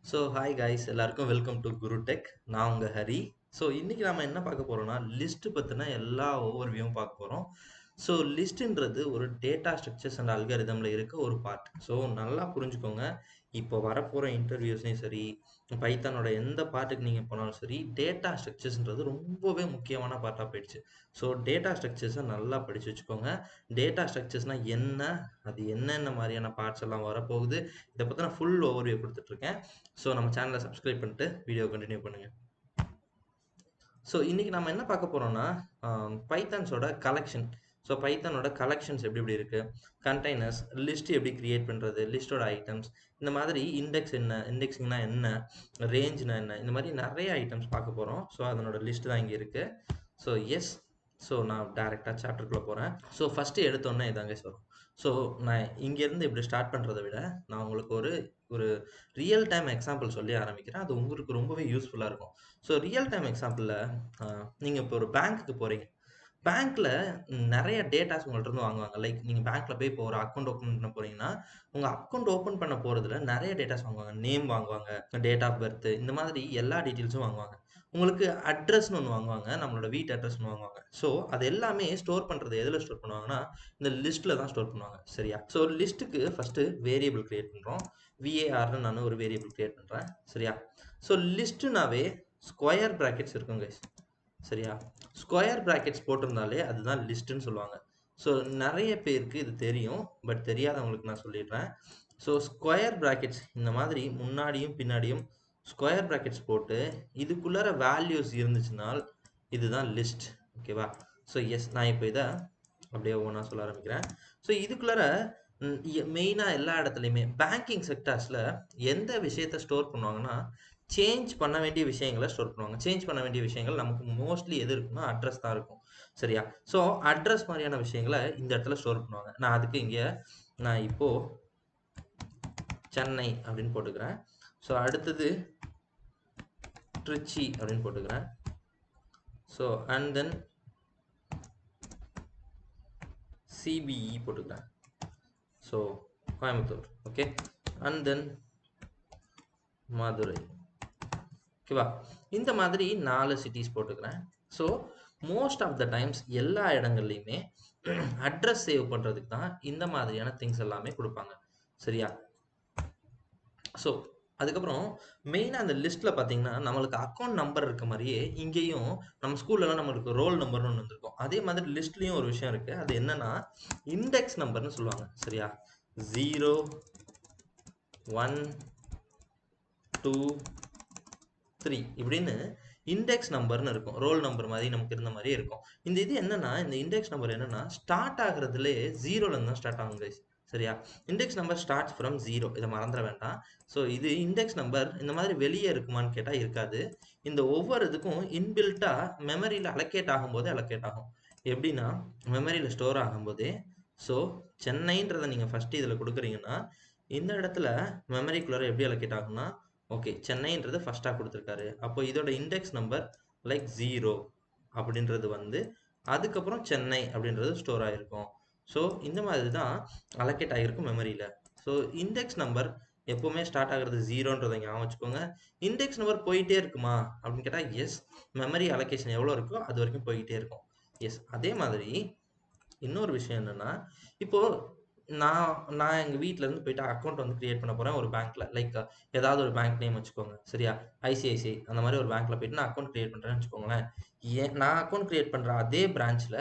So hi guys எல்லாருக்கும் welcome to Guru tech. நான் உங்கள் ஹரி. ஸோ இன்றைக்கி நம்ம என்ன பார்க்க போகிறோம்னா லிஸ்ட்டு பற்றின எல்லா ஓவர்வியூவும் பார்க்க போகிறோம். ஸோ லிஸ்ட்டுன்றது ஒரு டேட்டா ஸ்ட்ரக்சர்ஸ் அண்ட் அல்காரிதமில் இருக்க ஒரு பார்ட். ஸோ நல்லா புரிஞ்சுக்கோங்க. இப்போ வரப்போகிற இன்டர்வியூஸ்லையும் சரி, பைத்தானோட எந்த பார்ட்டுக்கு நீங்கள் போனாலும் சரி, டேட்டா ஸ்ட்ரக்சர்ஸ்ன்றது ரொம்பவே முக்கியமான பார்ட்டாக போயிடுச்சு. ஸோ டேட்டா ஸ்ட்ரக்சர்ஸை நல்லா படித்து வச்சுக்கோங்க. டேட்டா ஸ்ட்ரக்சர்ஸ்னால் என்ன, அது என்னென்ன மாதிரியான பார்ட்ஸ் எல்லாம் வரப்போகுது, இதை பற்றின ஃபுல் ஓவர்வியூ கொடுத்துட்ருக்கேன். ஸோ நம்ம சேனலை சப்ஸ்கிரைப் பண்ணிட்டு வீடியோ கண்டினியூ பண்ணுங்கள். ஸோ இன்றைக்கி நம்ம என்ன பார்க்க போகிறோம்னா பைத்தான்ஸோட கலெக்ஷன். ஸோ பைத்தானோட கலெக்ஷன்ஸ் எப்படி இருக்குது, கண்டெய்னர்ஸ், லிஸ்ட் எப்படி க்ரியேட் பண்ணுறது, லிஸ்ட்டோட ஐட்டம்ஸ், இந்த மாதிரி இண்டெக்ஸ் என்ன, இண்டெக்ஸிங்னா என்ன, ரேஞ்ச்னா என்ன, இந்த மாதிரி நிறைய ஐட்டம்ஸ் பார்க்க போகிறோம். ஸோ அதனோட லிஸ்ட் தான் இங்கே இருக்குது. ஸோ எஸ், ஸோ நான் டேரெக்டாக சாப்டருக்குள்ளே போகிறேன். ஸோ ஃபஸ்ட்டு எடுத்தோன்னே இதாங்க வரும். ஸோ நான் இங்கேருந்து இப்படி ஸ்டார்ட் பண்ணுறதை விட நான் உங்களுக்கு ஒரு ஒரு ரியல் டைம் எக்ஸாம்பிள் சொல்லி ஆரம்பிக்கிறேன். அது உங்களுக்கு ரொம்பவே யூஸ்ஃபுல்லாக இருக்கும். ஸோ ரியல் டைம் எக்ஸாம்பிளில் நீங்கள் இப்போ ஒரு பேங்க்குக்கு போகிறீங்க. பேங்க்கில் நிறைய டேட்டாஸ் உங்கள்கிட்ட இருந்து வாங்குவாங்க. லைக் நீங்கள் பேங்க்கில் போய் இப்போ ஒரு அக்கௌண்ட் ஓப்பன் பண்ண போகிறீங்கன்னா, உங்கள் அக்கௌண்ட் ஓப்பன் பண்ண போகிறதுல நிறைய டேட்டாஸ் வாங்குவாங்க. நேம் வாங்குவாங்க, டேட் ஆஃப் பர்த், இந்த மாதிரி எல்லா டீட்டெயில்ஸும் வாங்குவாங்க. உங்களுக்கு அட்ரஸ்னு ஒன்று வாங்குவாங்க, நம்மளோட வீட்டு அட்ரஸ்னு வாங்குவாங்க. ஸோ அது எல்லாமே ஸ்டோர் பண்ணுறது எதில் ஸ்டோர் பண்ணுவாங்கன்னா, இந்த லிஸ்ட்டில் தான் ஸ்டோர் பண்ணுவாங்க. சரியா? ஸோ லிஸ்ட்டுக்கு ஃபஸ்ட்டு வேரியபிள் க்ரியேட் பண்ணுறோம். VARனு நான் ஒரு வேரியபிள் க்ரியேட் பண்ணுறேன். சரியா? ஸோ லிஸ்ட்டுனாவே ஸ்கொயர் ப்ராக்கெட்ஸ் இருக்கும் கைஸ். சரியா? ஸ்கொயர் ப்ராக்கெட்ஸ் போட்டிருந்தாலே அதுதான் லிஸ்ட்டுன்னு சொல்லுவாங்க. ஸோ நிறைய பேருக்கு இது தெரியும், பட் தெரியாதவங்களுக்கு நான் சொல்லிடுறேன். ஸோ ஸ்கொயர் ப்ராக்கெட்ஸ் இந்த மாதிரி முன்னாடியும் பின்னாடியும் ஸ்கொயர் ப்ராக்கெட்ஸ் போட்டு இதுக்குள்ளார வேல்யூஸ் இருந்துச்சுனால் இதுதான் லிஸ்ட். ஓகேவா? ஸோ எஸ், நான் இப்போ இதை அப்படியே ஒவ்வொன்றா சொல்ல ஆரம்பிக்கிறேன். ஸோ இதுக்குள்ளார மெயினாக எல்லா இடத்துலையுமே பேங்கிங் செக்டார்ஸில் எந்த விஷயத்தை ஸ்டோர் பண்ணுவாங்கன்னா, சேஞ்ச் பண்ண வேண்டிய விஷயங்களை ஸ்டோர் பண்ணுவாங்க. சேஞ்ச் பண்ண வேண்டிய விஷயங்கள் நமக்கு மோஸ்ட்லி எது இருக்குன்னா அட்ரஸ் தான் இருக்கும். சரியா? ஸோ அட்ரஸ் மாதிரியான விஷயங்களை இந்த இடத்துல ஸ்டோர் பண்ணுவாங்க. நான் அதுக்கு இங்கே நான் இப்போது சென்னை அப்படின்னு போட்டுக்கிறேன். ஸோ அடுத்தது ட்ரிச்சி அப்படின்னு போட்டுக்கிறேன். ஸோ அண்ட் தென் சிபிஇ போட்டுக்கிறேன். So Coimbatore. Okay, and then Madurai. ஓகேவா? இந்த மாதிரி 4 சிட்டிஸ் போட்டுக்கிறேன். So most of the times எல்லா இடங்கள்லையுமே அட்ரஸ் சேவ் பண்ணுறதுக்கு தான் இந்த மாதிரியான திங்ஸ் எல்லாமே கொடுப்பாங்க. சரியா? ஸோ அதுக்கப்புறம் மெயினாக அந்த லிஸ்ட்டில் பார்த்தீங்கன்னா, நம்மளுக்கு அக்கௌண்ட் நம்பர் இருக்க மாதிரியே இங்கேயும் நம்ம ஸ்கூல்லலாம் நம்மளுக்கு ரோல் நம்பர்னு ஒன்று வந்திருக்கும். அதே மாதிரி லிஸ்ட்லேயும் ஒரு விஷயம் இருக்குது. அது என்னன்னா இண்டெக்ஸ் நம்பர்னு சொல்லுவாங்க. சரியா? 0, 1, 2, 3 இப்படின்னு இண்டெக்ஸ் நம்பர்னு இருக்கும். ரோல் நம்பர் மாதிரி நமக்கு இருந்த மாதிரியே இருக்கும். இந்த இது என்னன்னா, இந்த இண்டெக்ஸ் நம்பர் என்னன்னா ஸ்டார்ட் ஆகுறதுலே 0லேருந்து தான் ஸ்டார்ட் ஆகும் கைஸ். சரியா? Index number starts from 0. இதை மறந்துட வேண்டாம். ஸோ இது இண்டெக்ஸ் நம்பர் இந்த மாதிரி வெளியே இருக்குமான்னு கேட்டால் இருக்காது. இந்த ஒவ்வொரு இதுக்கும் இன்பில்ட்டாக மெமரியில் அலோகேட் ஆகும்போதே அலோகேட் ஆகும். எப்படின்னா மெமரியில் ஸ்டோர் ஆகும்போதே, ஸோ சென்னைன்றதை நீங்கள் ஃபஸ்ட்டு இதில் கொடுக்குறீங்கன்னா, இந்த இடத்துல மெமரிக்குள்ளார எப்படி அலோகேட் ஆகும்னா, ஓகே சென்னைன்றது ஃபஸ்ட்டாக கொடுத்துருக்காரு, அப்போ இதோட இண்டெக்ஸ் நம்பர் லைக் 0 அப்படின்றது வந்து அதுக்கப்புறம் சென்னை அப்படின்றது ஸ்டோர் ஆகிருக்கும். ஸோ இந்த மாதிரி தான் அலோகேட் ஆகிருக்கும் மெமரியில். ஸோ இண்டெக்ஸ் நம்பர் எப்போவுமே ஸ்டார்ட் ஆகிறது 0ன்றதை ஞாபகம் வச்சுக்கோங்க. இண்டெக்ஸ் நம்பர் போயிட்டே இருக்குமா அப்படின்னு கேட்டால் எஸ், மெமரி அலோகேஷன் எவ்வளோ இருக்கோ அது வரைக்கும் போய்கிட்டே இருக்கும். எஸ், அதே மாதிரி இன்னொரு விஷயம் என்னென்னா, இப்போது நான் நான் எங்கள் வீட்டிலேருந்து போயிட்டு அக்கௌண்ட் வந்து க்ரியேட் பண்ண போகிறேன் ஒரு பேங்க்கில். லைக் ஏதாவது ஒரு பேங்க் நேம் வச்சுக்கோங்க. சரியா? ஐசிஐசிஐ அந்த மாதிரி ஒரு பேங்க்கில் போயிட்டு நான் அக்கௌண்ட் க்ரியேட் பண்ணுறேன்னு வச்சுக்கோங்களேன். நான் அக்கௌண்ட் க்ரியேட் பண்ணுற அதே பிரான்ச்சில்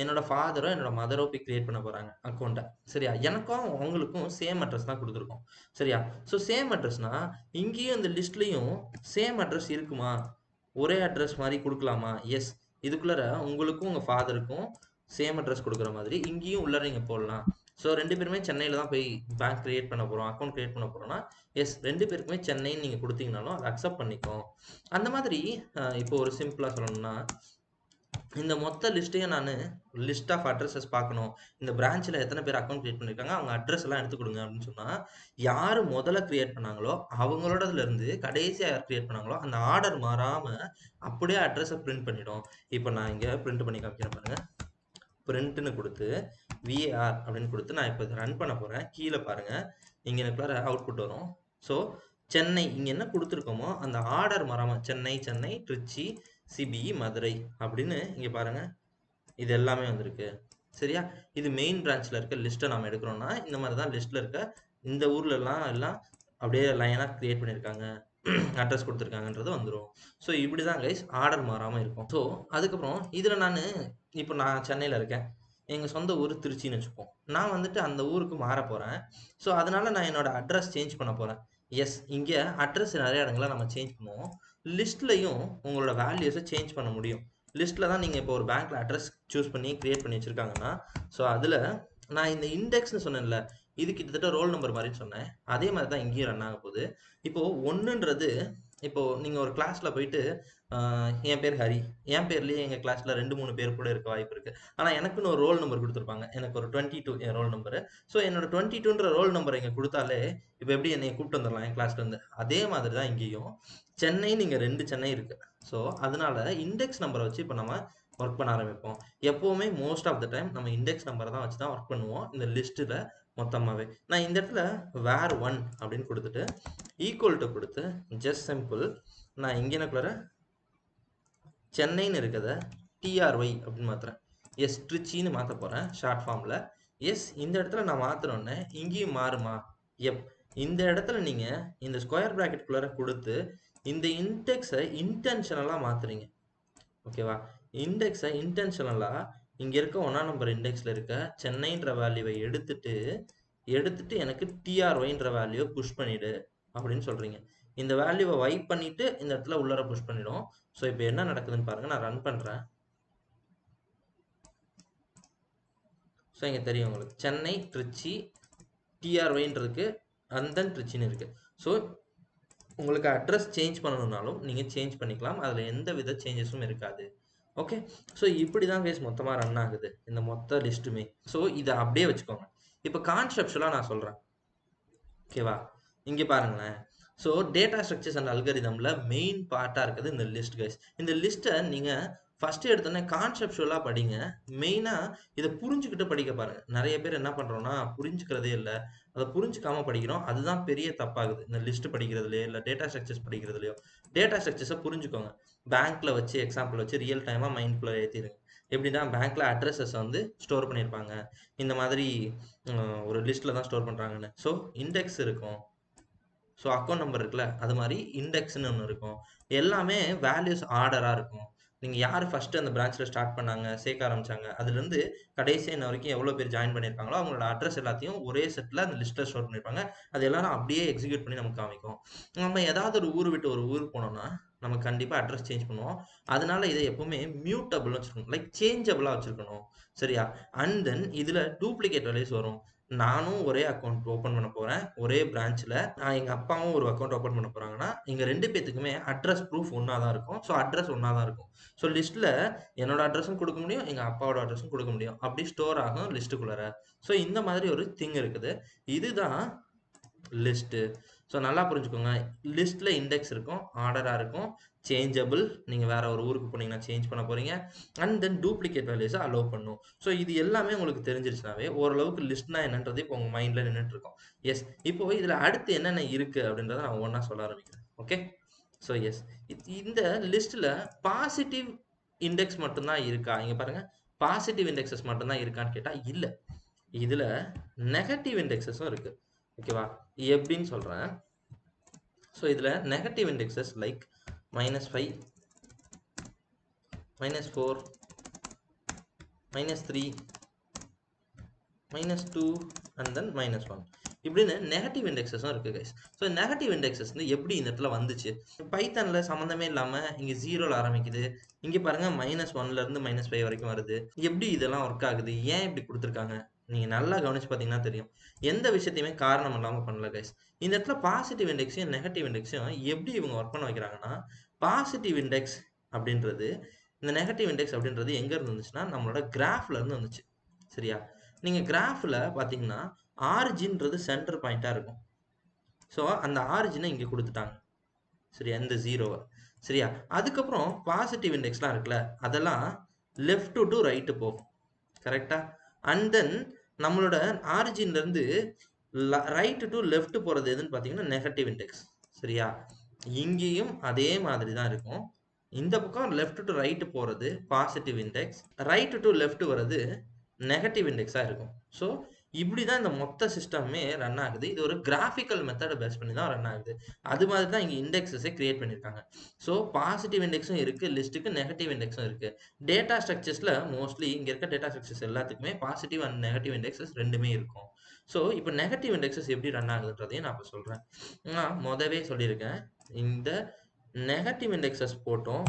என்னோட ஃபாதரோ என்னோட மதரோ போய் க்ரியேட் பண்ண போகிறாங்க அக்கௌண்ட்டை. சரியா? எனக்கும் அவங்களுக்கும் சேம் அட்ரஸ் தான் கொடுத்துருக்கோம். சரியா? ஸோ சேம் அட்ரஸ்னால் இங்கேயும் இந்த லிஸ்ட்லேயும் சேம் அட்ரஸ் இருக்குமா, ஒரே அட்ரஸ் மாதிரி கொடுக்கலாமா? எஸ், இதுக்குள்ளார உங்களுக்கும் உங்கள் ஃபாதருக்கும் சேம் அட்ரஸ் கொடுக்குற மாதிரி இங்கேயும் உள்ள நீங்கள் போடலாம். ஸோ 2 பேருமே சென்னையில் தான் போய் பேங்க் க்ரியேட் பண்ண போகிறோம், அக்கௌண்ட் க்ரியேட் பண்ண போகிறோம்னா எஸ், 2 பேருக்குமே சென்னைன்னு நீங்கள் கொடுத்தீங்கனாலும் அதை அக்செப்ட் பண்ணிக்கும். அந்த மாதிரி இப்போ ஒரு சிம்பிளாக சொல்லணும்னா, இந்த மொத்த லிஸ்ட்டையும் நான் லிஸ்ட் ஆஃப் அட்ரஸஸ் பார்க்கணும், இந்த பிரான்ச்சில் எத்தனை பேர் அக்கௌண்ட் க்ரியேட் பண்ணியிருக்காங்க, அவங்க அட்ரஸ் எல்லாம் எடுத்து கொடுங்க அப்படின்னு சொன்னால், யார் முதல்ல க்ரியேட் பண்ணாங்களோ அவங்களோடதுலேருந்து கடைசியாக யார் க்ரியேட் பண்ணாங்களோ அந்த ஆர்டர் மாறாமல் அப்படியே அட்ரஸை பிரிண்ட் பண்ணிடும். இப்போ நான் இங்கே பிரிண்ட் பண்ணி காமிக்கிறேன் பாருங்கள். பிரிண்ட்னு கொடுத்து விஆர் அப்படின்னு கொடுத்து நான் இப்போ ரன் பண்ண போகிறேன். கீழே பாருங்கள், இங்கே எனக்குள்ளார அவுட்புட் வரும். ஸோ சென்னை இங்கே என்ன கொடுத்துருக்கோமோ அந்த ஆர்டர் மறாமல் சென்னை, சென்னை, திருச்சி, சிபிஇ, மதுரை அப்படின்னு இங்கே பாருங்கள் இது எல்லாமே வந்திருக்கு. சரியா? இது மெயின் பிரான்ச்சில் இருக்க லிஸ்ட்டை நம்ம எடுக்கிறோம்னா இந்த மாதிரி தான் லிஸ்ட்டில் இருக்க இந்த ஊர்லலாம் எல்லாம் அப்படியே லைனாக க்ரியேட் பண்ணியிருக்காங்க, அட்ரஸ் கொடுத்துருக்காங்கன்றது வந்துடும். ஸோ இப்படி தான் கைஸ் ஆர்டர் மாறாமல் இருக்கும். ஸோ அதுக்கப்புறம் இதில் நான் சென்னையில் இருக்கேன், எங்கள் சொந்த ஊர் திருச்சின்னு வச்சுப்போம். நான் வந்துட்டு அந்த ஊருக்கு மாற போகிறேன். ஸோ அதனால் நான் என்னோட அட்ரஸ் சேஞ்ச் பண்ண போகிறேன். எஸ், இங்கே அட்ரஸ் நிறைய இடங்களை நம்ம சேஞ்ச் பண்ணுவோம். லிஸ்ட்லையும் உங்களோட வேல்யூஸை சேஞ்ச் பண்ண முடியும். லிஸ்ட்டில் தான் நீங்கள் இப்போ ஒரு பேங்க்கில் அட்ரஸ் சூஸ் பண்ணி க்ரியேட் பண்ணி வச்சுருக்காங்கன்னா, ஸோ அதில் நான் இந்த இண்டெக்ஸ்னு சொன்னேன்ல, இது கிட்டத்தட்ட ரோல் நம்பர் மாதிரின்னு சொன்னேன். அதே மாதிரி தான் இங்கேயும் ரன் ஆக போகுது. இப்போது ஒன்றுன்றது, இப்போது நீங்கள் ஒரு கிளாஸில் போயிட்டு என் பேர் ஹரி, என் பேர்லேயே எங்கள் கிளாஸில் 2-3 பேர் கூட இருக்க வாய்ப்பு இருக்குது. ஆனால் எனக்குன்னு ஒரு ரோல் நம்பர் கொடுத்துருப்பாங்க. எனக்கு ஒரு 22 என் ரோல் நம்பரு. ஸோ என்னோட 22ன்ற ரோல் நம்பர் இங்கே கொடுத்தாலே இப்போ எப்படி என்னை கூப்பிட்டு வந்துடலாம் என் கிளாஸ்லேருந்து. அதே மாதிரி தான் இங்கேயும் சென்னைன்னு இங்கே 2 சென்னை இருக்குது. ஸோ அதனால இண்டெக்ஸ் நம்பரை வச்சு இப்போ நம்ம ஒர்க் பண்ண ஆரம்பிப்போம். எப்போவுமே மோஸ்ட் ஆஃப் த டைம் நம்ம இண்டெக்ஸ் நம்பரை தான் வச்சு தான் ஒர்க் பண்ணுவோம் இந்த லிஸ்ட்டில் மொத்தமாகவே. நான் இந்த இடத்துல வேர் 1 அப்படின்னு கொடுத்துட்டு ஈக்குவல் டு கொடுத்து ஜஸ்ட் சிம்பிள் நான் இங்கே என்ன சென்னைன்னு இருக்கிறத டிஆர்ஒய் அப்படின்னு மாற்றுறேன். எஸ், ட்ரிச்சின்னு மாற்ற போகிறேன் ஷார்ட் ஃபார்மில். எஸ், இந்த இடத்துல நான் மாற்றினோன்னே இங்கேயும் மாறுமா? எப், இந்த இடத்துல நீங்கள் இந்த ஸ்கொயர் ப்ராக்கெட்டுக்குள்ளார கொடுத்து இந்த இண்டெக்ஸை இன்டென்ஷனலாக மாற்றுறீங்க. ஓகேவா? இண்டெக்ஸை இன்டென்ஷனலாக இங்கே இருக்க 1ஆம் நம்பர் இண்டெக்ஸில் இருக்க சென்னைன்ற வேல்யூவை எடுத்துட்டு எனக்கு டிஆர்ஒய்ன்ற வேல்யூவை புஷ் பண்ணிவிடு அப்படின்னு சொல்கிறீங்க. இந்த வேல்யூவை வைப் பண்ணிவிட்டு இந்த இடத்துல உள்ளார புஷ் பண்ணிடும். ஸோ இப்போ என்ன நடக்குதுன்னு பாருங்கள். நான் ரன் பண்ணுறேன். ஸோ இங்கே தெரியும் உங்களுக்கு சென்னை, திருச்சி, டிஆர்ஒய்ன்றதுக்கு அண்ட் தென் ட்ரிச்சின்னு இருக்குது. ஸோ உங்களுக்கு அட்ரஸ் சேஞ்ச் பண்ணணுன்னாலும் நீங்கள் சேஞ்ச் பண்ணிக்கலாம். அதில் எந்த வித சேஞ்சஸும் இருக்காது. ஓகே, ஸோ இப்படி தான் கேஸ் மொத்தமாக ரன் ஆகுது இந்த மொத்த லிஸ்ட்டுமே. ஸோ இதை அப்படியே வச்சுக்கோங்க. இப்போ கான்செப்ஷுவலாக நான் சொல்கிறேன். ஓகேவா? இங்கே பாருங்களேன். ஸோ டேட்டா ஸ்ட்ரக்சர்ஸ் அண்ட் அல்காரிதமில் மெயின் பார்ட்டாக இருக்குது இந்த லிஸ்ட் கைஸ். இந்த லிஸ்ட்டை நீங்கள் ஃபஸ்ட்டு எடுத்தோன்னே கான்செப்ஷுவலாக படிங்க. மெயினாக இதை புரிஞ்சுக்கிட்டு படிக்க பாருங்கள். நிறைய பேர் என்ன பண்ணுறோன்னா புரிஞ்சுக்கிறதே இல்லை, அதை புரிஞ்சுக்காமல் படிக்கிறோம். அதுதான் பெரிய தப்பாகுது இந்த லிஸ்ட்டு படிக்கிறதுலையோ இல்லை டேட்டா ஸ்ட்ரக்சர்ஸ் படிக்கிறதுலையோ. டேட்டா ஸ்ட்ரக்சர்ஸை புரிஞ்சுக்கோங்க. பேங்க்கில் வச்சு எக்ஸாம்பிள் வச்சு ரியல் டைமாக மைண்ட்குள்ளே ஏற்றிடுங்க. எப்படின்னா பேங்க்கில் அட்ரஸஸ் வந்து ஸ்டோர் பண்ணியிருப்பாங்க, இந்த மாதிரி ஒரு லிஸ்ட்டில் தான் ஸ்டோர் பண்ணுறாங்கன்னு. ஸோ இண்டெக்ஸ் இருக்கும், ஸோ அக்கௌண்ட் நம்பர் இருக்குல்ல, அது மாதிரி இண்டெக்ஸ்னு ஒன்று இருக்கும். எல்லாமே வேல்யூஸ் ஆர்டராக இருக்கும். நீங்கள் யார் ஃபஸ்ட்டு அந்த பிரான்ச்சில் ஸ்டார்ட் பண்ணாங்க, சேர்க்க ஆரம்பித்தாங்க, அதுலேருந்து கடைசி இன்ன வரைக்கும் எவ்வளோ பேர் ஜாயின் பண்ணியிருக்காங்களோ அவங்களோட அட்ரஸ் எல்லாத்தையும் ஒரே செட்டில் அந்த லிஸ்ட்டில் ஸ்டோர் பண்ணியிருப்பாங்க. அது எல்லாரும் அப்படியே எக்ஸிக்யூட் பண்ணி நமக்கு காமிக்கும். நம்ம ஏதாவது ஒரு ஊர் விட்டு ஒரு ஊருக்கு போனோம்னா நம்ம கண்டிப்பாக அட்ரஸ் சேஞ்ச் பண்ணுவோம். அதனால இதை எப்போவுமே மியூட்டபிள்னு வச்சுருக்கணும், லைக் சேஞ்சபிளாக வச்சுருக்கணும். சரியா? அண்ட் தென் இதில் டூப்ளிகேட் வேல்யூஸ் வரும். நானும் ஒரே அக்கௌண்ட் ஓப்பன் பண்ண போகிறேன் ஒரே பிரான்ச்சில், எங்கள் அப்பாவும் ஒரு அக்கௌண்ட் ஓப்பன் பண்ண போகிறாங்கன்னா எங்கள் 2 பேத்துக்குமே அட்ரஸ் ப்ரூஃப் ஒன்றா தான் இருக்கும். ஸோ அட்ரஸ் ஒன்றா தான் இருக்கும். ஸோ லிஸ்ட்டில் என்னோட அட்ரஸும் கொடுக்க முடியும், எங்கள் அப்பாவோட அட்ரஸும் கொடுக்க முடியும். அப்படி ஸ்டோர் ஆகும் லிஸ்ட்டுக்குள்ளார. ஸோ இந்த மாதிரி ஒரு திங் இருக்குது. இதுதான் லிஸ்ட்டு. ஸோ நல்லா புரிஞ்சுக்கோங்க. லிஸ்ட்டில் இண்டெக்ஸ் இருக்கும், ஆர்டராக இருக்கும், சேஞ்சபிள். நீங்கள் வேறு ஒரு ஊருக்கு போனீங்கன்னா சேஞ்ச் பண்ண போகிறீங்க. அண்ட் தென் டூப்ளிகேட் வேல்யூஸை அலோவ் பண்ணும். ஸோ இது எல்லாமே உங்களுக்கு தெரிஞ்சிருச்சுனாவே ஓரளவுக்கு லிஸ்ட்னா என்னன்றது இப்போ உங்கள் மைண்டில் நின்றுட்டுருக்கோம். எஸ், இப்போது இதில் அடுத்து என்னென்ன இருக்குது அப்படின்றத நான் ஒன்றா சொல்ல ஆரம்பிக்கிறேன். ஓகே, ஸோ எஸ், இந்த லிஸ்ட்டில் பாசிட்டிவ் இண்டெக்ஸ் மட்டும்தான் இருக்கா? இங்கே பாருங்கள், பாசிட்டிவ் இண்டெக்ஸஸ் மட்டும்தான் இருக்கான்னு கேட்டால் இல்லை. இதில் நெகட்டிவ் இண்டெக்ஸஸும் இருக்குது. ஓகேவா? எப்படின்னு சொல்கிறேன். ஸோ இதில் negative indexes like -5, -4, -3, -2 and then -1 இப்படின்னு நெகட்டிவ் இண்டெக்ஸஸும் இருக்குது கைஸ். ஸோ நெகட்டிவ் இண்டெக்ஸஸ் வந்து எப்படி இந்த இடத்துல வந்துச்சு? பைத்தானில் சம்மந்தமே இல்லாமல் இங்கே 0ல் ஆரம்பிக்குது, இங்கே பாருங்கள் -1லேருந்து -5 வரைக்கும் வருது. எப்படி இதெல்லாம் ஒர்க் ஆகுது? ஏன் இப்படி கொடுத்துருக்காங்க? நீங்கள் நல்லா கவனிச்சு பார்த்தீங்கன்னா தெரியும். எந்த விஷயத்தையுமே காரணம் இல்லாமல் பண்ணல கைஸ். இந்த இடத்துல பாசிட்டிவ் இண்டெக்ஸையும் நெகட்டிவ் இண்டெக்ஸையும் எப்படி இவங்க ஒர்க் பண்ண வைக்கிறாங்கன்னா, பாசிட்டிவ் இண்டெக்ஸ் அப்படின்றது, இந்த நெகட்டிவ் இண்டெக்ஸ் அப்படின்றது எங்கேருந்து வந்துச்சுன்னா நம்மளோட கிராஃப்லேருந்து வந்துச்சு. சரியா? நீங்கள் கிராஃபில் பார்த்தீங்கன்னா ஆரிஜின்றது சென்டர் பாயிண்ட்டாக இருக்கும். ஸோ அந்த ஆரிஜினை இங்கே கொடுத்துட்டாங்க. சரியா? இந்த 0வை. சரியா? அதுக்கப்புறம் பாசிட்டிவ் இண்டெக்ஸ்லாம் இருக்குல்ல, அதெல்லாம் லெஃப்ட் டு ரைட்டு போகும். கரெக்டாக? அண்ட் தென் நம்மளோட ஆரிஜின்லேருந்து ரைட்டு டு லெஃப்ட் போகிறது எதுன்னு பார்த்தீங்கன்னா நெகட்டிவ் இண்டெக்ஸ். சரியா? இங்கேயும் அதே மாதிரி தான் இருக்கும். இந்த பக்கம் லெஃப்ட் டு ரைட் போறது positive index, right to left வர்றது நெகட்டிவ் இண்டெக்ஸா இருக்கும். ஸோ இப்படிதான் இந்த மொத்த சிஸ்டமே ரன் ஆகுது. இது ஒரு கிராஃபிக்கல் மெத்தடை பேஸ் பண்ணி தான் ரன் ஆகுது. அது மாதிரி தான் இங்க இண்டெக்ஸஸே கிரியேட் பண்ணியிருக்காங்க. ஸோ பாசிட்டிவ் இண்டெக்ஸும் இருக்கு லிஸ்ட்டுக்கு, நெகட்டிவ் இண்டெக்ஸும் இருக்கு. டேட்டா ஸ்ட்ரக்சர்ஸ்ல மோஸ்ட்லி இங்க இருக்க டேட்டா ஸ்ட்ரக்சர்ஸ் எல்லாத்துக்குமே பாசிட்டிவ் அண்ட் நெகட்டிவ் இண்டெக்ஸஸ் ரெண்டுமே இருக்கும். ஸோ இப்போ நெகட்டிவ் இண்டெக்ஸஸ் எப்படி ரன் ஆகுதுன்றதையும் நான் இப்போ சொல்றேன். நான் முதவே சொல்லியிருக்கேன், இந்த நெகட்டிவ் இண்டெக்ஸஸ் போட்டும்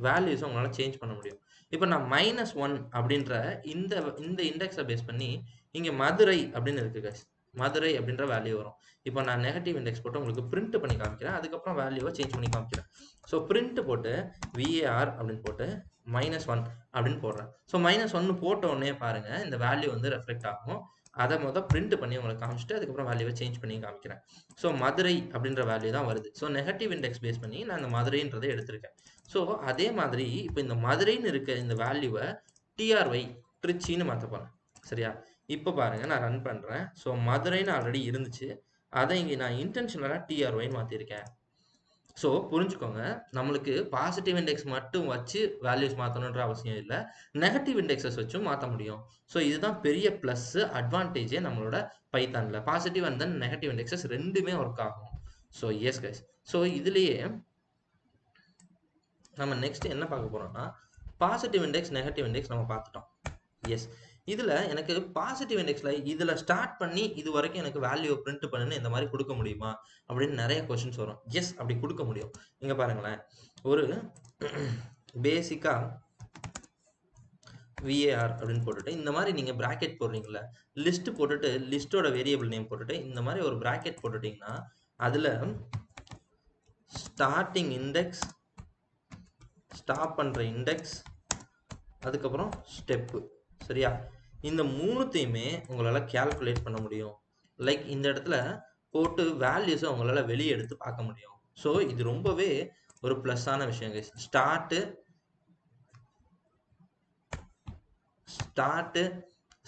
வேல்யூஸை உங்களால் சேஞ்ச் பண்ண முடியும். இப்போ நான் -1 அப்படின்ற இந்த இந்த இண்டெக்ஸை பேஸ் பண்ணி இங்கே மதுரை அப்படின்னு இருக்கு guys. மதுரை அப்படின்ற வேல்யூ வரும். இப்போ நான் நெகட்டிவ் இண்டெக்ஸ் போட்டு உங்களுக்கு பிரிண்ட் பண்ணி காமிக்கிறேன். அதுக்கப்புறம் வேல்யூவை சேஞ்ச் பண்ணி காமிக்கிறேன். ஸோ பிரிண்ட் போட்டு VAR அப்படின்னு போட்டு -1 அப்படின்னு போடுறேன். ஸோ -1 போட்ட உடனே பாருங்க இந்த வேல்யூ வந்து ரெஃப்ளெக்ட் ஆகும். அதை பிரிண்ட் பண்ணி உங்களுக்கு காமிச்சிட்டு அதுக்கப்புறம் வேல்யூவை சேஞ்ச் பண்ணி காமிக்கிறேன். ஸோ மதுரை அப்படின்ற வேல்யூ தான் வருது. ஸோ நெகட்டிவ் இண்டெக்ஸ் பேஸ் பண்ணி நான் இந்த மதுரைன்றதை எடுத்திருக்கேன். ஸோ அதே மாதிரி இப்போ இந்த மதுரைன்னு இருக்க இந்த வேல்யூவை TRY திருச்சின்னு மாற்ற போகிறேன். சரியா? இப்போ பாருங்க நான் ரன் பண்ணுறேன். ஸோ மதுரைன்னு ஆல்ரெடி இருந்துச்சு, அதை இங்கே நான் இன்டென்ஷனலாக TRYன்னு மாற்றிருக்கேன். ஸோ புரிஞ்சுக்கோங்க, நம்மளுக்கு பாசிட்டிவ் இண்டெக்ஸ் மட்டும் வச்சு வேல்யூஸ் மாற்றணுன்ற அவசியம் இல்லை, நெகட்டிவ் இண்டெக்ஸஸ் வச்சும் மாற்ற முடியும். ஸோ இதுதான் பெரிய ப்ளஸ் அட்வான்டேஜே நம்மளோட பைத்தானில். Positive and then negative indexes ரெண்டுமே ஒர்க் ஆகும். ஸோ எஸ் கைஸ், ஸோ இதுலேயே நம்ம நெக்ஸ்ட் என்ன பார்க்க போறோம்னா பாசிட்டிவ் இண்டெக்ஸ், நெகட்டிவ் இண்டெக்ஸ் நம்ம பார்த்துட்டோம். எஸ், இதில் எனக்கு பாசிட்டிவ் இண்டெக்ஸில் இதில் ஸ்டார்ட் பண்ணி இது வரைக்கும் எனக்கு வேல்யூவை பிரிண்ட் பண்ணுன்னு இந்த மாதிரி கொடுக்க முடியுமா அப்படின்னு நிறைய கொஸ்டின்ஸ் வரும். எஸ், அப்படி கொடுக்க முடியும். இங்கே பாருங்களேன், ஒரு பேசிக்காக VAR அப்படின்னு போட்டுட்டு இந்த மாதிரி நீங்கள் ப்ராக்கெட் போடுறீங்களா, லிஸ்ட் போட்டுட்டு லிஸ்ட்டோட வேரியபிள் நேம் போட்டுட்டு இந்த மாதிரி ஒரு ப்ராக்கெட் போட்டுட்டிங்கன்னா அதில் ஸ்டார்டிங் இண்டெக்ஸ், ஸ்டாப் பண்ணுற இண்டெக்ஸ், அதுக்கப்புறம் ஸ்டெப்பு. சரியா? இந்த மூணுத்தையுமே உங்களால் கேல்குலேட் பண்ண முடியும். லைக் இந்த இடத்துல போட்டு வேல்யூஸை உங்களால் வெளியே எடுத்து பார்க்க முடியும். ஸோ இது ரொம்பவே ஒரு ப்ளஸ்ஸான விஷயம் கைஸ். ஸ்டார்ட்டு,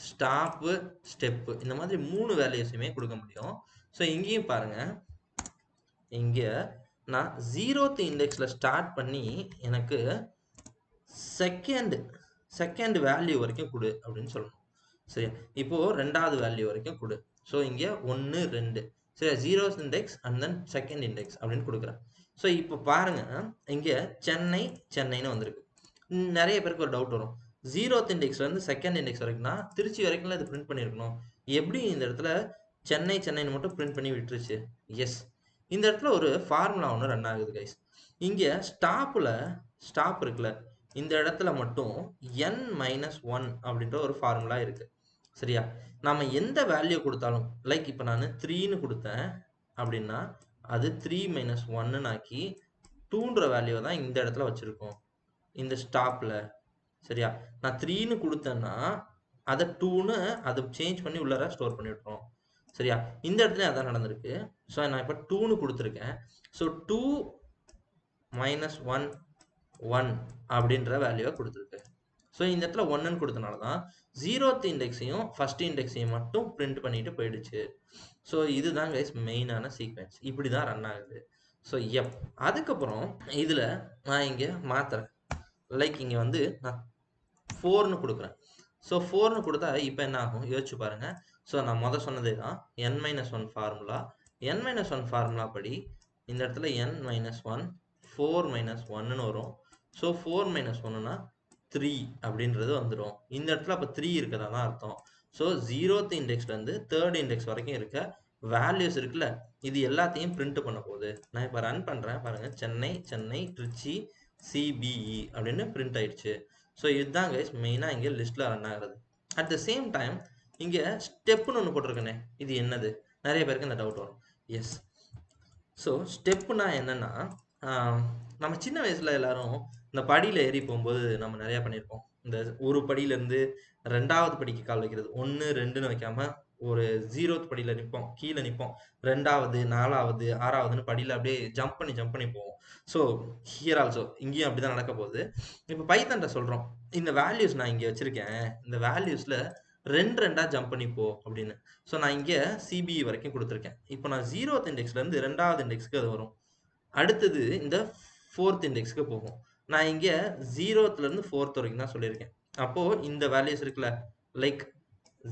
ஸ்டாப்பு, ஸ்டெப்பு, இந்த மாதிரி 3 வேல்யூஸுமே கொடுக்க முடியும். ஸோ இங்கேயும் பாருங்க, இங்கே நான் 0th இண்டெக்ஸில் ஸ்டார்ட் பண்ணி எனக்கு செகண்ட் வேல்யூ வரைக்கும் கொடு அப்படின்னு சொல்லணும். சரியா? இப்போ 2வது வேல்யூ வரைக்கும் கொடு. ஸோ இங்கே 1, 2, சரி, 0th index and then second index அப்படின்னு கொடுக்குறேன். ஸோ இப்போ பாருங்க, இங்கே சென்னைன்னு வந்திருக்கு. நிறைய பேருக்கு ஒரு டவுட் வரும், 0th இண்டெக்ஸ்லேருந்து செகண்ட் இண்டெக்ஸ் வரைக்கும்னா திருச்சி வரைக்கும்ல இது பிரிண்ட் பண்ணியிருக்கணும், எப்படி இந்த இடத்துல சென்னைன்னு மட்டும் பிரிண்ட் பண்ணி விட்டுருச்சு? எஸ், இந்த இடத்துல ஒரு ஃபார்முலா ஒன்று ரன் ஆகுது கைஸ். இங்கே ஸ்டாப் இருக்குல்ல, இந்த இடத்துல மட்டும் n-1 அப்படின்ற ஒரு ஃபார்முலா இருக்கு. சரியா? நாம எந்த வேல்யூ கொடுத்தாலும், லைக் இப்போ நான் 3ன்னு கொடுத்தேன் அப்படின்னா அது 3-1 ஆக்கி 2ன்ற வேல்யூ தான் இந்த இடத்துல வச்சிருக்கோம் இந்த ஸ்டாப்ல. சரியா? நான் 3ன்னு கொடுத்தேன்னா அதை 2ன்னு அதை சேஞ்ச் பண்ணி உள்ளார ஸ்டோர் பண்ணி விட்டுரும். சரியா? இந்த இடத்துல அதான் நடந்திருக்கு. ஸோ நான் இப்போ 2ன்னு கொடுத்துருக்கேன். ஸோ 2-1 அப்படின்ற வேல்யூவை கொடுத்துருக்கு. ஸோ இந்த இடத்துல 1ன்னு கொடுத்தனால தான் 0th இண்டெக்ஸையும் ஃபர்ஸ்ட் இண்டெக்ஸையும் மட்டும் பிரிண்ட் பண்ணிட்டு போயிடுச்சு. ஸோ இதுதான் கைஸ் மெயினான சீக்வென்ஸ். இப்படி தான் ரன் ஆகுது. ஸோ அதுக்கப்புறம் இதில் நான் இங்கே மாற்றுறேன். லைக் இங்கே வந்து நான் 4ன்னு கொடுக்குறேன். ஸோ 4ன்னு கொடுத்தா இப்போ என்ன ஆகும் யோசிச்சு பாருங்க. ஸோ நான் சொன்னதே தான் n-1 ஃபார்முலா. n-1 ஃபார்முலா படி இந்த இடத்துல n-1 4-1ன்னு வரும். ஸோ 4-1னா 3 அப்படின்றது வந்துடும். இந்த இடத்துல அப்போ 3 இருக்கதா தான் அர்த்தம். ஸோ 0th இண்டெக்ஸ்லேருந்து 3rd இண்டெக்ஸ் வரைக்கும் இருக்க வேல்யூஸ் இருக்குல்ல, இது எல்லாத்தையும் பிரிண்ட் பண்ண போகுது. நான் இப்போ ரன் பண்ணுறேன் பாருங்கள், சென்னை, திருச்சி, CBE அப்படின்னு பிரிண்ட் ஆயிடுச்சு. ஸோ இதுதான் கைஸ் மெயினாக இங்கே லிஸ்ட்டில் ரன் ஆகிறது. அட் த சேம் டைம் இங்கே ஸ்டெப்புன்னு ஒன்று போட்டிருக்கேனே, இது என்னது? நிறைய பேருக்கு இந்த டவுட் வரும். எஸ், ஸோ ஸ்டெப்புனா என்னன்னா, நம்ம சின்ன வயசில் எல்லாரும் இந்த படியில் ஏறி போகும்போது நம்ம நிறையா பண்ணியிருப்போம். இந்த ஒரு படியிலேருந்து 2வது படிக்கு கால் வைக்கிறது, 1, 2ன்னு வைக்காமல் ஒரு 0th படியில் நிற்போம், கீழே நிற்போம், 2வது, 4வது, 6வதுன்னு படியில் அப்படியே ஜம்ப் பண்ணி போவோம். ஸோ ஹியர் ஆல்சோ இங்கேயும் அப்படி தான் நடக்க போகுது. இப்போ பைத்தான்ட்ட சொல்கிறோம், இந்த வேல்யூஸ் நான் இங்கே வச்சுருக்கேன், இந்த வேல்யூஸில் 2 2 ஜம்ப் பண்ணி போ அப்படின்னு. ஸோ நான் இங்கே சிபிஇ வரைக்கும் கொடுத்துருக்கேன். இப்போ நான் 0th இண்டெக்ஸ்லேருந்து 2வது இண்டெக்ஸ்க்கு அது வரும். அடுத்தது இந்த 4th இண்டெக்ஸ்க்கு போகும். நான் இங்கே 0th-லேருந்து 4th வரைக்கும் தான் சொல்லியிருக்கேன். அப்போ இந்த வேல்யூஸ் இருக்குல்ல, லைக்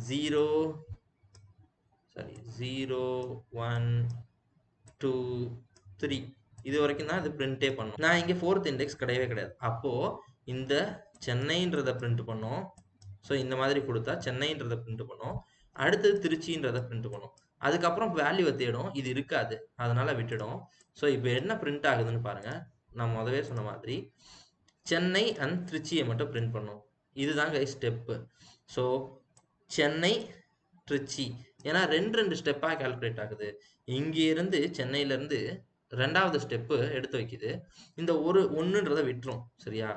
0 1 2 3 இது வரைக்கும் தான் இது பிரிண்டே பண்ணும். நான் இங்கே 4th இண்டெக்ஸ் கிடையவே கிடையாது. அப்போ இந்த சென்னைன்றதை பிரிண்ட் பண்ணோம். ஸோ இந்த மாதிரி கொடுத்தா சென்னைன்றதை பிரிண்ட் பண்ணும். அடுத்தது திருச்சின்றதை பிரிண்ட் பண்ணும். அதுக்கப்புறம் வேல்யூவை தேடும், இது இருக்காது, அதனால விட்டுடும். ஸோ இப்போ என்ன பிரிண்ட் ஆகுதுன்னு பாருங்க. நான் முதவே சொன்ன மாதிரி சென்னை அண்ட் திருச்சியை மட்டும் பிரிண்ட் பண்ணும். இதுதாங்க ஸ்டெப்பு. ஸோ சென்னை திருச்சி, ஏன்னா 2 ஸ்டெப்பாக கால்குலேட் ஆகுது. இங்கேருந்து சென்னையிலேருந்து 2வது ஸ்டெப்பு எடுத்து வைக்குது. இந்த ஒன்றுன்றதை விட்டுரும். சரியா,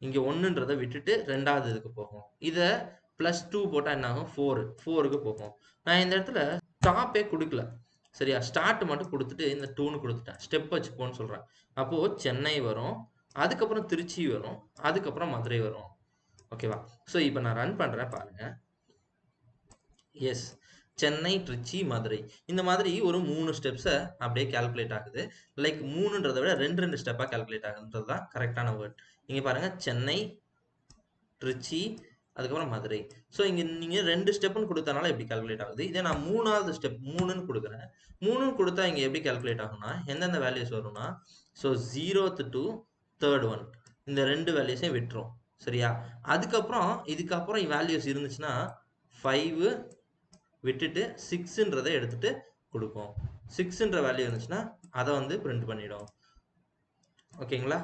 இங்கே 1ன்றதை விட்டுட்டு 2வது இதுக்கு போகும். இதை +2 போட்டால் என்ன ஆகும், 4க்கு போகும். நான் இந்த இடத்துல ஸ்டாப்பே கொடுக்கல. சரியா, ஸ்டார்ட் மட்டும் கொடுத்துட்டு இந்த 2ன்னு கொடுத்துட்டேன். ஸ்டெப் வச்சுப்போன்னு சொல்கிறேன். அப்போது சென்னை வரும், அதுக்கப்புறம் திருச்சி வரும், அதுக்கப்புறம் மதுரை வரும். ஓகேவா? ஸோ இப்போ நான் ரன் பண்ணுறேன் பாருங்கள். எஸ், சென்னை திருச்சி மதுரை இந்த மாதிரி ஒரு 3 ஸ்டெப்ஸை அப்படியே கால்குலேட் ஆகுது. லைக் 3ன்றதை விட 2 ஸ்டெப்பாக கால்குலேட் ஆகுதுன்றது தான் கரெக்டான வேர்ட். இங்கே பாருங்கள், சென்னை திருச்சி அதுக்கப்புறம் மதுரை. ஸோ இங்கே நீங்கள் 2 ஸ்டெப்புன்னு கொடுத்தனால எப்படி கால்குலேட் ஆகுது. இதே நான் 3வது ஸ்டெப் 3ன்னு கொடுக்குறேன். 3ன்னு கொடுத்தா இங்கே எப்படி கால்குலேட் ஆகும்னா எந்தெந்த வேல்யூஸ் வரும்னா, so 0th to 3rd one இந்த 2 வேல்யூஸையும் விட்டுரும். சரியா, அதுக்கப்புறம் இதுக்கப்புறம் வேல்யூஸ் இருந்துச்சுன்னா 5 விட்டுட்டு 6ன்றதை எடுத்துட்டு கொடுக்கும். 6ன்ற வேல்யூ இருந்துச்சுன்னா அதை வந்து பிரிண்ட் பண்ணிடும். ஓகேங்களா,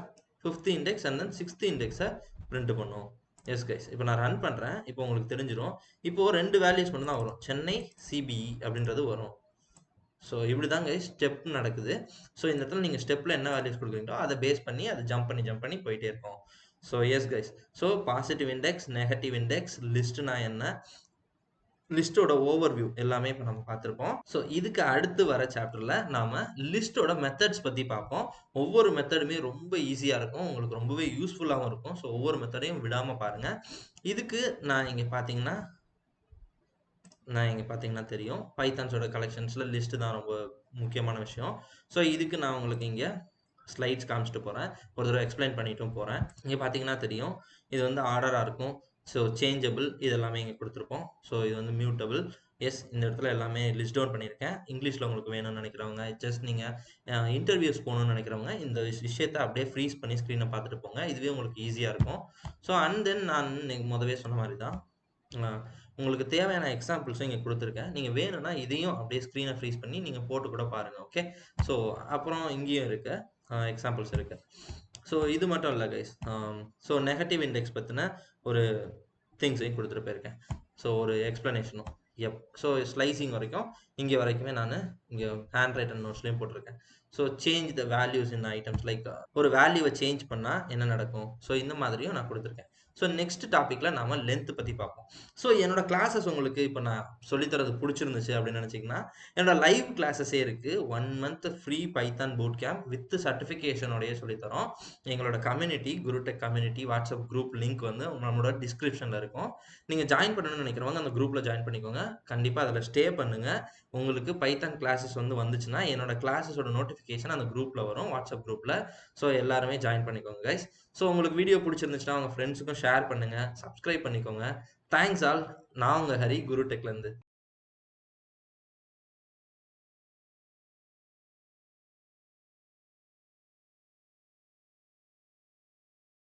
5th index and then 6th இண்டெக்ஸை பிரிண்ட் பண்ணும். எஸ் கைஸ், இப்போ நான் ரன் பண்ணுறேன். இப்போ உங்களுக்கு தெரிஞ்சிடும். இப்போது 2 வேல்யூஸ் மட்டும் தான் வரும், சென்னை சிபிஇ அப்படின்றது வரும். ஸோ இப்படி தான் கைஸ் ஸ்டெப் நடக்குது. ஸோ இந்த இடத்துல நீங்கள் ஸ்டெப்பில் என்ன வேல்யூஸ் கொடுக்குறீங்களோ அதை பேஸ் பண்ணி அதை ஜம்ப் பண்ணி போயிட்டே இருக்கும். So yes guys, so positive index, negative index, லிஸ்ட்னா என்ன, லிஸ்டோட ஓவர்வியூ எல்லாமே இப்போ நம்ம பார்த்துருப்போம். ஸோ இதுக்கு அடுத்து வர சாப்டரில் நாம் லிஸ்டோட மெத்தட்ஸ் பற்றி பார்ப்போம். ஒவ்வொரு மெத்தடுமே ரொம்ப ஈஸியாக இருக்கும், உங்களுக்கு ரொம்பவே யூஸ்ஃபுல்லாகவும் இருக்கும். ஸோ ஒவ்வொரு மெத்தடையும் விடாமல் பாருங்கள். இதுக்கு நான் இங்கே பார்த்தீங்கன்னா தெரியும், பைத்தான்ஸோட கலெக்ஷன்ஸில் லிஸ்ட்டு தான் ரொம்ப முக்கியமான விஷயம். ஸோ இதுக்கு நான் உங்களுக்கு இங்கே ஸ்லைட்ஸ் காமிச்சிட்டு போகிறேன், ஒரு தடவை எக்ஸ்பிளைன் பண்ணிட்டும் போகிறேன். இங்கே பார்த்தீங்கன்னா தெரியும், இது வந்து ஆர்டராக இருக்கும். ஸோ சேஞ்சபிள் இது எல்லாமே இங்கே கொடுத்துருப்போம். ஸோ இது வந்து மியூட்டபிள். எஸ், இந்த இடத்துல எல்லாமே லிஸ்ட் டவுன் பண்ணியிருக்கேன். இங்கிலீஷில் உங்களுக்கு வேணும்னு நினைக்கிறவங்க, ஜஸ்ட் நீங்கள் இன்டர்வியூஸ் போகணுன்னு நினைக்கிறவங்க இந்த விஷயத்தை அப்படியே ஃப்ரீஸ் பண்ணி ஸ்க்ரீனை பார்த்துட்டு போங்க, இதுவே உங்களுக்கு ஈஸியாக இருக்கும். ஸோ அண்ட் தென் நான் முதவே சொன்ன மாதிரி தான் உங்களுக்கு தேவையான எக்ஸாம்பிள்ஸும் இங்கே கொடுத்துருக்கேன். நீங்கள் வேணும்னா இதையும் அப்படியே ஸ்க்ரீனை ஃப்ரீஸ் பண்ணி நீங்கள் போட்டு கூட பாருங்கள். ஓகே, ஸோ அப்புறம் இங்கேயும் இருக்க எக்ஸாம்பிள்ஸ் இருக்குது. ஸோ இது மட்டும் இல்லை கைஸ், ஸோ நெகட்டிவ் இண்டெக்ஸ் பற்றின ஒரு திங்ஸையும் கொடுத்துட்டு போயிருக்கேன். ஸோ ஒரு எக்ஸ்ப்ளனேஷனும். ஸோ ஸ்லைசிங் வரைக்கும் இங்கே வரைக்குமே நான் இங்கே ஹேண்ட் ரைட்டன் நோட்ஸ்லையும் போட்டிருக்கேன். So change the values in items, like ஒரு வேல்யூவை சேஞ்ச் பண்ணால் என்ன நடக்கும், ஸோ இந்த மாதிரியும் நான் கொடுத்துருக்கேன். ஸோ நெக்ஸ்ட் டாப்பிக்கில் நாம் லென்த் பற்றி பார்ப்போம். ஸோ என்னோட கிளாஸஸ் உங்களுக்கு இப்போ நான் சொல்லித்தரது பிடிச்சிருந்துச்சு அப்படின்னு நினச்சிங்கன்னா என்னோட லைவ் கிளாஸஸே இருக்குது. 1 month free Python boot camp with சர்டிஃபிகேஷனோடையே சொல்லித்தரோம். எங்களோட கம்யூனிட்டி, குருடெக் கம்யூனிட்டி வாட்ஸ்அப் குரூப் லிங்க் வந்து நம்மளோட டிஸ்கிரிப்ஷனில் இருக்கும். நீங்கள் ஜாயின் பண்ணணும்னு நினைக்கிறவங்க அந்த குரூப்பில் ஜாயின் பண்ணிக்கோங்க. கண்டிப்பாக அதில் ஸ்டே பண்ணுங்கள். உங்களுக்கு பைத்தான் கிளாஸஸ் வந்துச்சுன்னா என்னோட கிளாஸஸோட நோட்டிஃபிகேஷன் அந்த குரூப்பில் வரும், வாட்ஸ்அப் குரூப்பில். ஸோ எல்லாருமே ஜாயின் பண்ணிக்கோங்க கைஸ். ஸோ உங்களுக்கு வீடியோ பிடிச்சிருந்துச்சுன்னா உங்கள் ஃப்ரெண்ட்ஸுக்கும் ஷேர் பண்ணுங்கள், சப்ஸ்கிரைப் பண்ணிக்கோங்க. Thanks all. நான் உங்கள் ஹரி, குருடெக்லேருந்து.